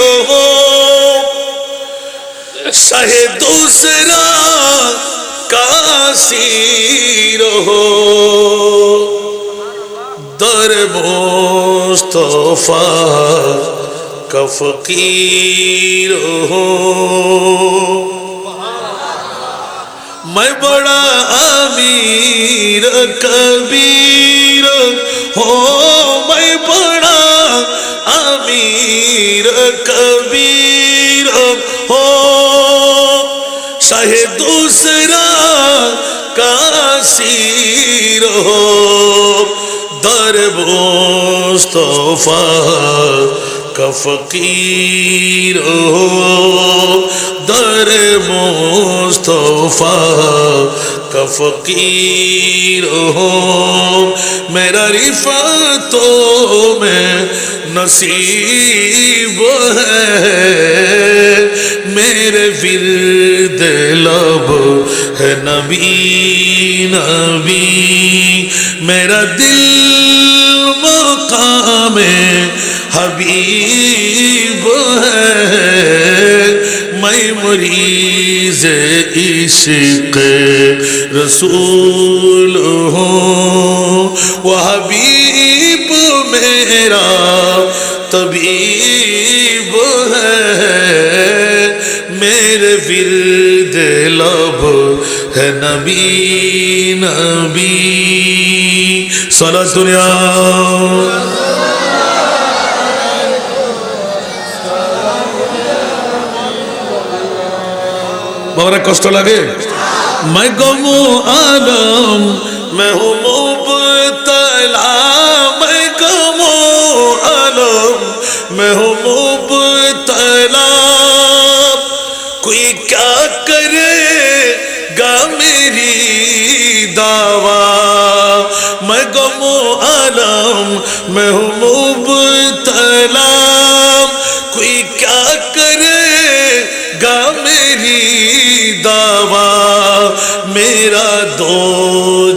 हो शाहे दूसरा कासीर हो दर मुस्तफा का फकीर हो मैं बड़ा अमीर कबीर हो मैं बड़ा अमीर कबीर हो शाहे दूसरा कासीर हो दर मुस्तफा का फकीर हो दर मुस्तफा का फकीर हो मेरा रिफ़ातों में नसीब है मेरे विर्द लब है नबी नबी मेरा दिल मकाम हबीब है मैं मरीज़ इश्क़ रसूल हूँ वो हबीब मेरा तबीब है मेरे विर्द लब है नबी नबी सलातुन या बाबा कष्ट लगे मैं गमो आलम मैं हूँ मुब्तला मैं गमो आलम मैं हूँ मुब्तला कोई क्या करेगा मेरी दावा मैं गमो आलम मैं हूँ मुब्तला कोई क्या करेगा मेरी दावा मेरा दो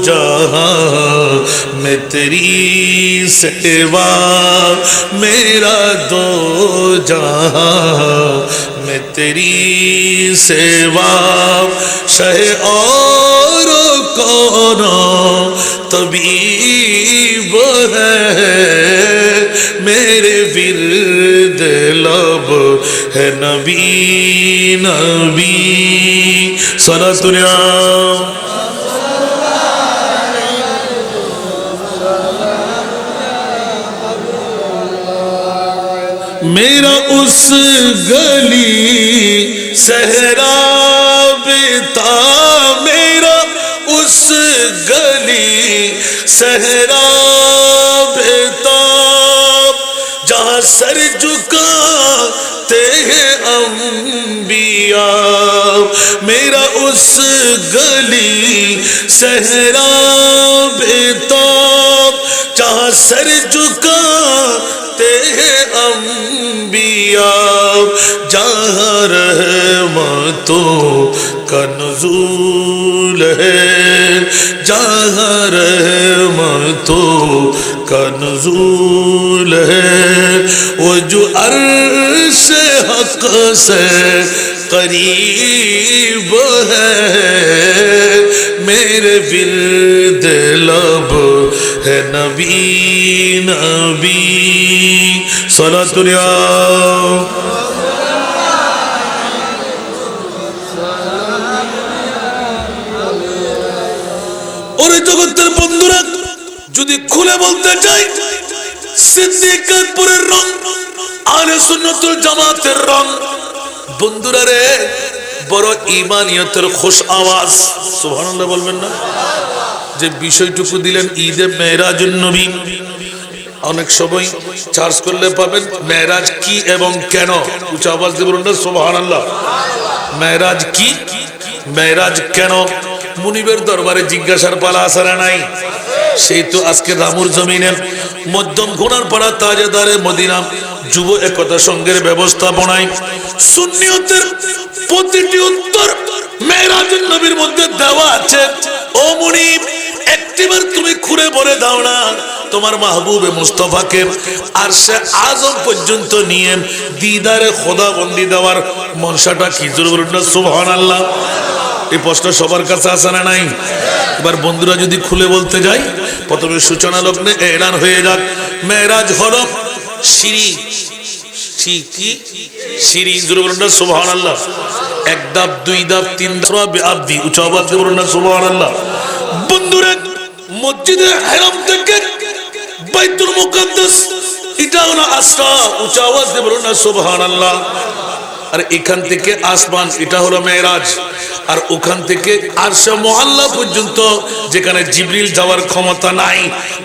जहां में तेरी सेवा मेरा दो जहां में तेरी सेवा शहे और कौन तबीब है मेरे विर्द लब है नबी नबी सलातुन या मेरा उस गली सहरा बेता मेरा उस गली सहरा बेता जहाँ सर झुकाते हैं अंबिया मेरा उस गली सहरा बेताब जहाँ सर झुकाते हैं अंबिया जहाँ रहमतों का नुज़ूल है जहाँ रहमतों का नुज़ूल है वो जो अर्श हक़ से करीब है मेरे विर्द लब है नबी नबी सलातुन या ওরে জগতের বন্ধুরা যদি খুলে বলতে চাই সিদ্দিকপুরের রং আহলে সুন্নাতুল জামাতের রং বন্ধুরা রে বড় ঈমানিয়তের খুশ আওয়াজ সুবহানাল্লাহ বলবেন না যে বিষয়টুকু দিলেন ঈদে মেরাজুন নবী অনেক সময় চার্জ করলে পাবেন মেরাজ কি এবং কেন উচ্চ আওয়াজ দিয়ে বলুন না সুবহানাল্লাহ মেরাজ কি মেরাজ কেন মুনিবের দরবারে জিজ্ঞাসার পালা আসে নাই সেই তো আজকে রামুর জমিনে মধ্যম ঘোড়ার পাড়া তাজেদারে মদিনা যুব একতা সংঘের ব্যবস্থাপনায় সুন্নিয়তের প্রতিটি উত্তর মেরাজুন নবীর মধ্যে দেওয়া আছে ও মুনিব একটিবার তুমি খুঁড়ে বলে দাও না তোমার মাহবুবে মুস্তাফাকে আরশে আযম পর্যন্ত নিয়ে দিদারে খোদাবন্দি দেওয়ার মনসাটা কি? জোরে বলুন না সুবহানাল্লাহ। এই প্রশ্ন সবার কাছে আসে না নাই? এবার বন্ধুরা যদি খুলে বলতে যাই, প্রথমে সূচনা লগ্নে এলান হয়ে যাক মেরাজ হলো সিঁড়ি, সিঁড়ি, জোরে বলুন না সুবহানাল্লাহ। এক ধাপ, দুই ধাপ, তিন ধাপ, আব্দি উচ্চ আওয়াজ দিয়ে বলুন না সুবহানাল্লাহ। বন্ধুরা মসজিদে হারাম থেকে বাইতুল মুকাদ্দাস এটা হলো আসরা, উচ্চ আওয়াজ দিয়ে বলুন না সুবহানাল্লাহ। আর এখান থেকে আসমান এটা হলো মেরাজ, আর ওখান থেকে আরশে মুআল্লা পর্যন্ত যেখানে জিবরিল যাওয়ার ক্ষমতা নাই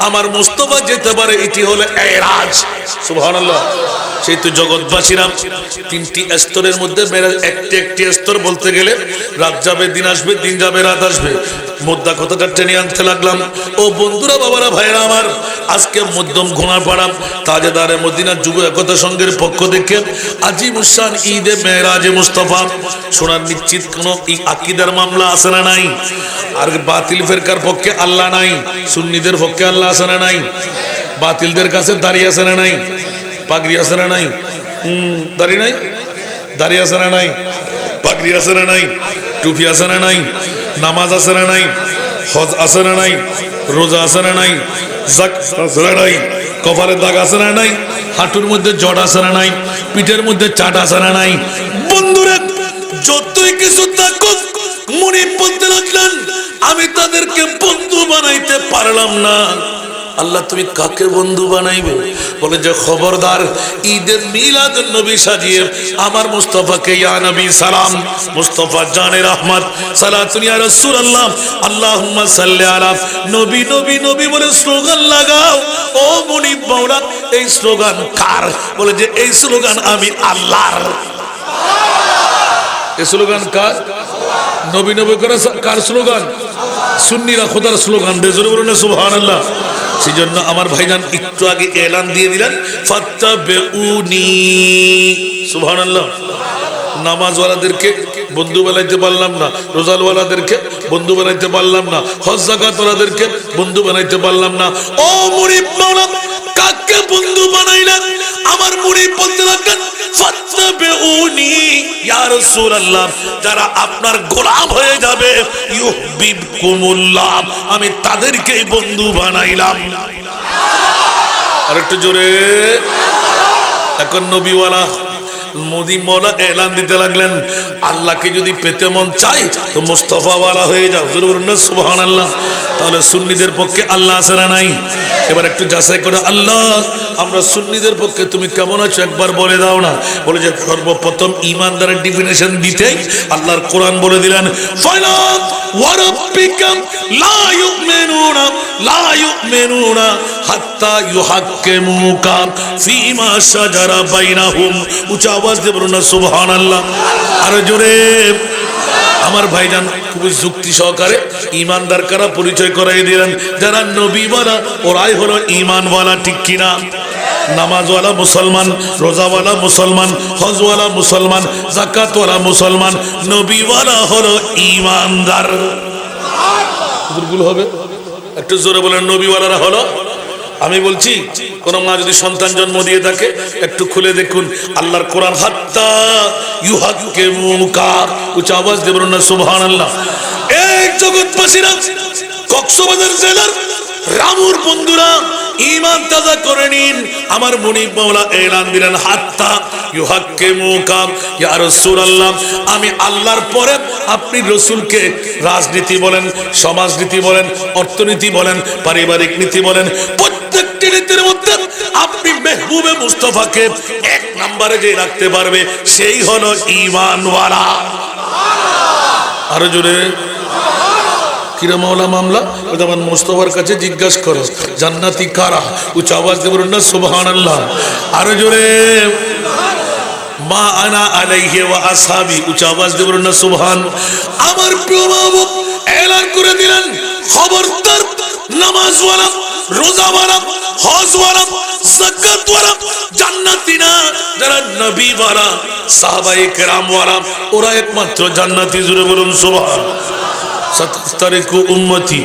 আমার মুস্তাফা যেতে পারে, এটি হলো এরাজ। সুবহানাল্লাহ। সেই তো জগৎবাসীরা তিনটি স্তরের মধ্যে একটি একটি স্তর বলতে গেলে রাত যাবে দিন আসবে, দিন যাবে রাত আসবে, মোদ্দা কথাটা টেনে আনতে লাগলাম। ও বন্ধুরা, বাবারা, ভাইরা আমার, আজকে মধ্যম ঘোনাপাড়া তাজেদারে মদিনা যুব একতা সংঘের পক্ষ থেকে আজিমুসান ঈদে মেরাজে মুস্তাফা শোনার নিশ্চিত কোন আকীদার মামলা আছে না নাই? আর বাতিল ফেরকার পক্ষে আল্লাহ নাই, সুন্নিদের পক্ষে আল্লাহ আছে না নাই? বাতিলদের কাছে দাঁড়িয়ে আছে না নাই? পাগড়ি আছে না নাই? দাড়ি নাই? দাড়ি আছে না নাই? পাগড়ি আছে না নাই? টুপি আছে না নাই? নামাজ আছে না নাই? হজ আছে না নাই? রোজা আছে না নাই? যাকাত আছে না নাই? কপালে দাগ আছে না নাই? হাঁটুর মধ্যে জট আছে না নাই? পিঠের মধ্যে চাট আছে না নাই? বন্ধুরা, যতই কিছু থাকুক মনে বলতে লাগলেন আমি তাদেরকে বন্ধু বানাইতে পারলাম না। আল্লাহ তুমি কাকে বন্ধু বানাইবে? বলে যে খবরদার, ঈদের মিলাদুন নবী সাজিয়ে আমার মুস্তাফাকে ইয়া নবী সালাম, মুস্তাফা জানে রহমত সালাতুন ইয়া রাসূলুল্লাহ আল্লাহুম্মা সাল্লি আলা নবী নবী নবী বলে স্লোগান লাগাও। ও মুনিব মাওলা, এই স্লোগান কার? বলে যে এই স্লোগান আমি আল্লাহর। এই স্লোগান কার? নবী নবী করে কার স্লোগান? সুন্নিরা খোদার স্লোগান দে, জোরে বলুন সুবহানাল্লাহ। সেই জন্য আমার ভাইজান একটু আগে এলান দিয়ে দিলেন ফাত্তাবিউনি, সুবহানাল্লাহ। নামাজওয়ালাদেরকে বন্ধু বানাইতে পারলাম না, রোজাওয়ালাদেরকে বন্ধু বানাইতে পারলাম না, হজ যাকাতওয়ালাদেরকে বন্ধু বানাইতে পারলাম না। ও মুরিদ মাওলা, কাকে বন্ধু বানাইলেন? আমার মুরিদ বলতে লাগলেন ফাত্তাবিউনি ইয়া রাসূলুল্লাহ, যারা আপনার গোলাম হয়ে যাবে ইউহিব্বুকুমুল্লাহ, আমি তাদেরকেই বন্ধু বানাইলাম। আরেকটু জোরে। এখন নবীওয়ালা মোদি মৌলা এলান দিতে লাগলেন আল্লাহকে যদি পেতে মন চাই তো মুস্তাফাওয়ালা হয়ে যাও, জোরে বলুন না সুবহানাল্লাহ। তাহলে সুন্নিদের পক্ষে আল্লাহ আছে না নাই? এবার একটু যাচাই করে, আল্লাহ আমরা সুন্নিদের পক্ষে তুমি কেমন আছো একবার বলে দাও না। বলে যে সর্বপ্রথম ইমানদারের ডেফিনেশন দিতেই আল্লাহর কোরআন বলে দিলেন ফালা ওয়া রাব্বিকা লা ইউমিনুনা হাত্তা ইউহাক্কিমুকা ফীমা শাজারা বাইনাহুম। উচ্চ আওয়াজ দিয়ে বলুন না সুবহানাল্লাহ। আর জোরে। আমার ভাইজান খুবই যুক্তি সহকারে ইমানদার কারা পরিচয় করাই দিলেন, যারা নবীওয়ালা ওরাই হলো ইমানওয়ালা, ঠিক কিনা? নামাজওয়ালা মুসলমান, রোজাওয়ালা মুসলমান, হজওয়ালা মুসলমান, যাকাতওয়ালা মুসলমান, নবীওয়ালা হলো ইমানদার। ভুল হবে? একটু জোরে বলেন, নবীওয়ালারা হলো। আমি বলছি কোন মা যদি সন্তান জন্ম দিয়ে থাকে একটু খুলে দেখুন আল্লাহর কোরআন, হাত্তা ইউহাক্কিমুকা, উচ্চ আওয়াজ দিয়ে বলুন না সুবহানাল্লাহ। এই জগৎবাসীরা, কক্সবাজার জেলার রামুর বন্ধুরা ঈমান তাজা করে নিন। আমার মুনিব মাওলা এলান দিলেন হাত্তা ইউহাক্কিমুকা ইয়া রাসূলুল্লাহ, আমি আল্লাহর পরে আপনি রাসূলকে রাজনীতি বলেন, সমাজনীতি বলেন, অর্থনীতি বলেন, পারিবারিক নীতি বলেন, প্রত্যেকটি নীতির মধ্যে আপনি মেহবুবে মুস্তাফাকে এক নম্বরে যে রাখতে পারবে সেই হলো ঈমানওয়ালা। আরো জোরে। কিরা মাওলা মামলা? আমার মুস্তাফার কাছে জিজ্ঞাসা করো জান্নাতি কারা? উচ্চ আওয়াজ দিয়ে বলুন না সুবহানাল্লাহ। আরো জোরে। মা আনা আলাইহি ওয়া আসহাবি, উচ্চ আওয়াজ দিয়ে বলুন না সুবহান। আমার প্রিয় মাহবুব এলান করে দিলেন খবরদার, নামাজওয়ালা, রোজাওয়ালা, হজওয়ালা, যাকাতওয়ালা জান্নাতি না, যারা নবীওয়ালা সাহাবায়ে কেরামওয়ালা ওরা একমাত্র জান্নাতি। জোরে বলুন সুবহান। সাতারিকু উম্মতি